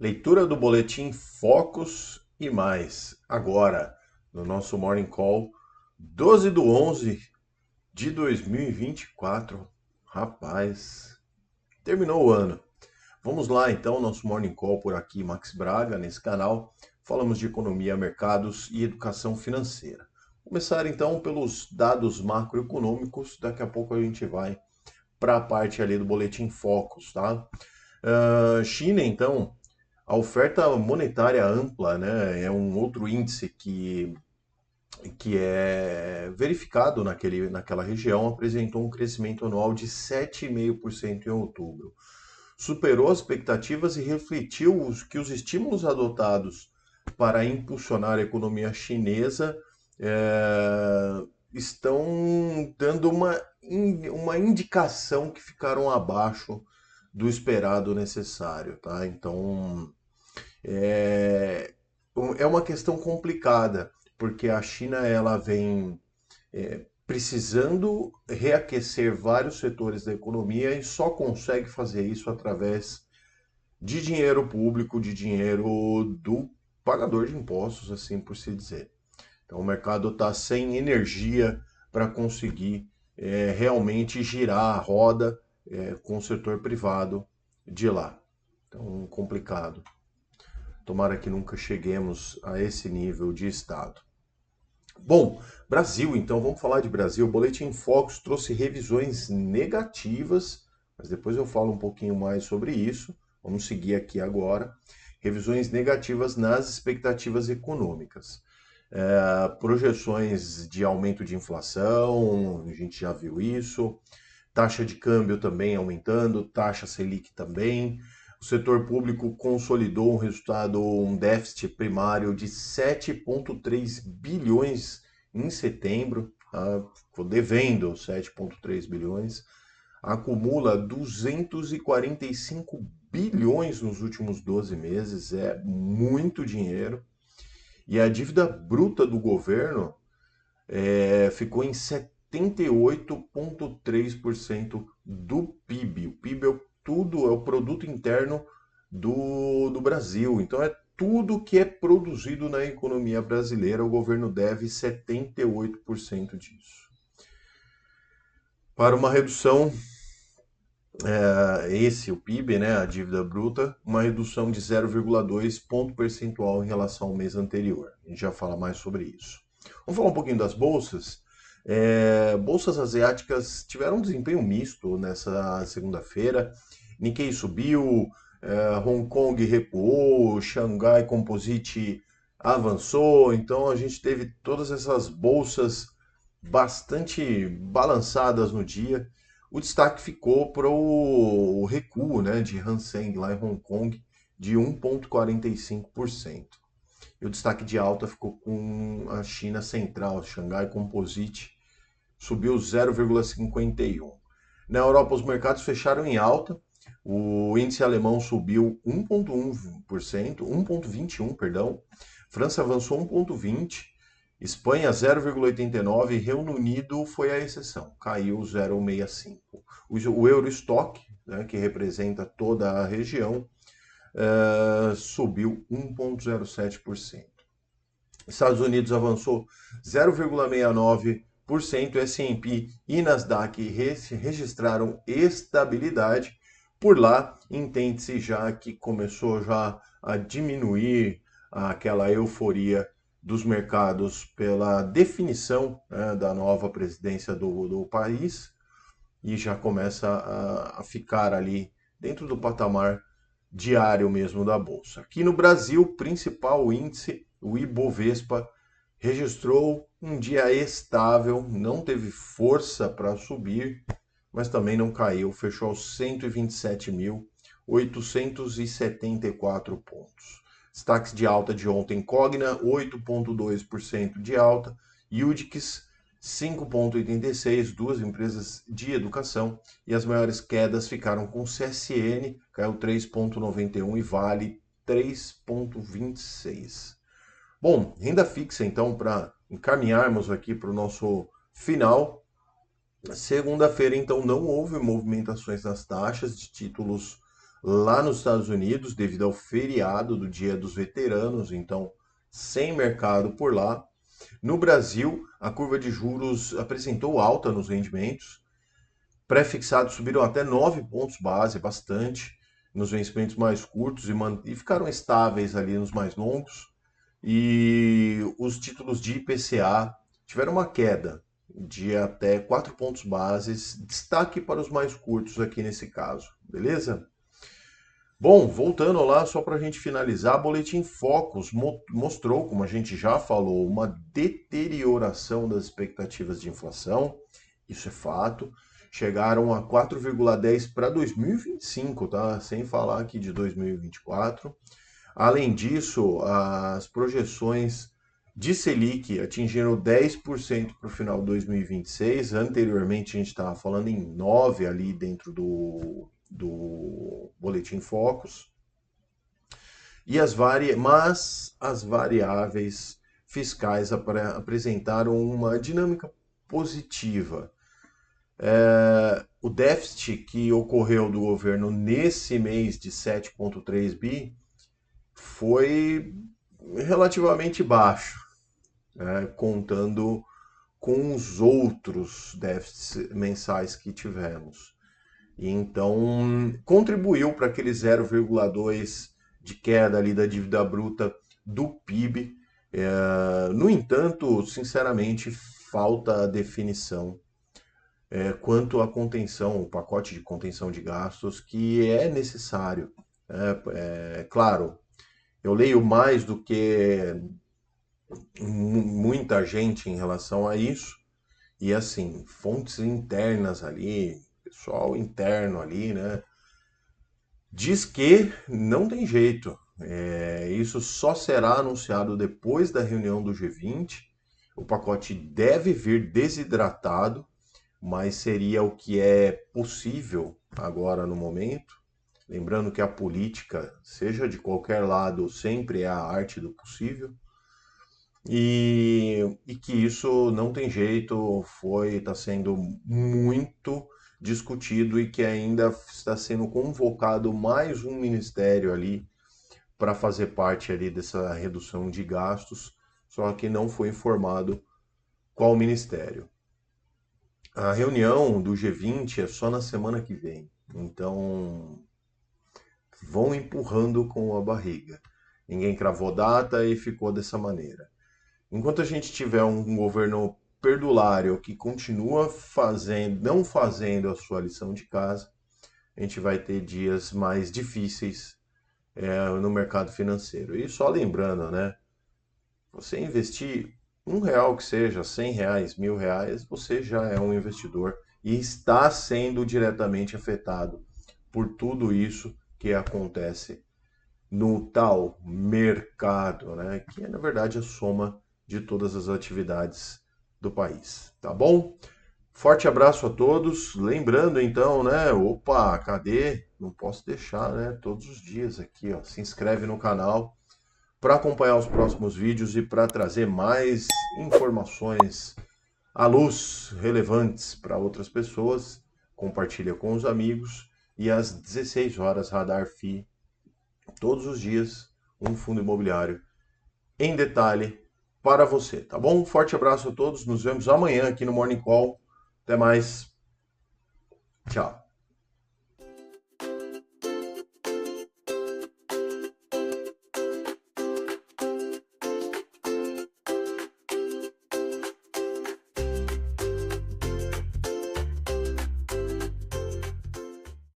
Leitura do boletim Focus e mais. Agora, no nosso Morning Call, 12/11 de 2024. Rapaz, terminou o ano. Vamos lá então, nosso Morning Call por aqui, Max Braga, nesse canal. Falamos de economia, mercados e educação financeira. Começar então pelos dados macroeconômicos. Daqui a pouco a gente vai para a parte ali do boletim Focus, tá? China, então, a oferta monetária ampla, né, é um outro índice que é verificado naquela região, apresentou um crescimento anual de 7,5% em outubro. Superou as expectativas e refletiu que os estímulos adotados para impulsionar a economia chinesa estão dando uma indicação que ficaram abaixo do esperado necessário, tá? Então, é, é uma questão complicada, porque a China ela vem precisando reaquecer vários setores da economia e só consegue fazer isso através de dinheiro público, de dinheiro do pagador de impostos, assim por se dizer. Então o mercado está sem energia para conseguir realmente girar a roda com o setor privado de lá. Então, complicado. Tomara que nunca cheguemos a esse nível de Estado. Bom, Brasil, então vamos falar de Brasil. O Boletim Focus trouxe revisões negativas, mas depois eu falo um pouquinho mais sobre isso. Vamos seguir aqui agora. Revisões negativas nas expectativas econômicas. Projeções de aumento de inflação, a gente já viu isso. Taxa de câmbio também aumentando, taxa Selic também. O setor público consolidou um déficit primário de 7,3 bilhões em setembro, ficou devendo 7,3 bilhões, acumula 245 bilhões nos últimos 12 meses, é muito dinheiro. E a dívida bruta do governo ficou em 78,3% do PIB. O PIB é o produto interno do Brasil. Então é tudo que é produzido na economia brasileira, o governo deve 78% disso. Para uma redução, o PIB, né, a dívida bruta, uma redução de 0,2 ponto percentual em relação ao mês anterior. A gente já fala mais sobre isso. Vamos falar um pouquinho das bolsas. Bolsas asiáticas tiveram um desempenho misto nessa segunda-feira. Nikkei subiu, Hong Kong recuou, Xangai Composite avançou. Então a gente teve todas essas bolsas bastante balançadas no dia. O destaque ficou para o recuo, né, de Hang Seng lá em Hong Kong de 1,45%. E o destaque de alta ficou com a China Central, Xangai Composite, subiu 0,51. Na Europa, os mercados fecharam em alta. O índice alemão subiu 1,1%, 1,21, perdão. França avançou 1,20. Espanha 0,89 e Reino Unido foi a exceção, caiu 0,65. O Eurostock, né, que representa toda a região, subiu 1,07%. Estados Unidos avançou 0,69%, S&P e Nasdaq registraram estabilidade. Por lá, entende-se já que começou já a diminuir aquela euforia dos mercados pela definição, né, da nova presidência do país e já começa a ficar ali dentro do patamar diário mesmo da Bolsa. Aqui no Brasil, o principal índice, o Ibovespa, registrou um dia estável, não teve força para subir, mas também não caiu, fechou aos 127.874 pontos. Destaques de alta de ontem, Cogna, 8,2% de alta, Yudix, 5,86%, duas empresas de educação, e as maiores quedas ficaram com CSN, caiu 3,91% e Vale 3,26%. Bom, renda fixa então, para encaminharmos aqui para o nosso final. Segunda-feira, então, não houve movimentações nas taxas de títulos lá nos Estados Unidos, devido ao feriado do Dia dos Veteranos, então sem mercado por lá. No Brasil, a curva de juros apresentou alta nos rendimentos. Pré-fixados subiram até 9 pontos base, bastante, nos vencimentos mais curtos e ficaram estáveis ali nos mais longos. E os títulos de IPCA tiveram uma queda de até 4 pontos bases, destaque para os mais curtos aqui nesse caso, beleza? Bom, voltando lá, só para a gente finalizar, Boletim Focus mostrou, como a gente já falou, uma deterioração das expectativas de inflação, isso é fato. Chegaram a 4,10 para 2025, tá? Sem falar aqui de 2024. Além disso, as projeções de Selic atingiram 10% para o final de 2026. Anteriormente, a gente estava falando em 9% ali dentro do Boletim Focus. Mas as variáveis fiscais apresentaram uma dinâmica positiva. O déficit que ocorreu do governo nesse mês de 7,3 bi foi relativamente baixo, né, contando com os outros déficits mensais que tivemos. E então contribuiu para aquele 0,2 de queda ali da dívida bruta do PIB. No entanto, sinceramente, falta a definição quanto à contenção, o pacote de contenção de gastos que é necessário. Claro, eu leio mais do que muita gente em relação a isso, e assim, fontes internas ali, pessoal interno ali, né, diz que não tem jeito. Isso só será anunciado depois da reunião do G20. O pacote deve vir desidratado, mas seria o que é possível agora no momento. Lembrando que a política, seja de qualquer lado, sempre é a arte do possível. E que isso não tem jeito, está sendo muito discutido e que ainda está sendo convocado mais um ministério ali para fazer parte ali dessa redução de gastos, só que não foi informado qual ministério. A reunião do G20 é só na semana que vem, então vão empurrando com a barriga. Ninguém cravou data e ficou dessa maneira. Enquanto a gente tiver um governo perdulário que continua não fazendo a sua lição de casa, a gente vai ter dias mais difíceis no mercado financeiro. E só lembrando, né? Você investir R$ 1 que seja, R$ 100, R$ 1.000, você já é um investidor e está sendo diretamente afetado por tudo isso que acontece no tal mercado, né? Que é na verdade a soma de todas as atividades do país, tá bom? Forte abraço a todos. Lembrando então, né? Opa, cadê? Não posso deixar, né? Todos os dias aqui, ó. Se inscreve no canal para acompanhar os próximos vídeos e para trazer mais informações à luz relevantes para outras pessoas. Compartilha com os amigos e às 16 horas Radar FI, todos os dias, um fundo imobiliário em detalhe para você, tá bom? Um forte abraço a todos, nos vemos amanhã aqui no Morning Call. Até mais. Tchau.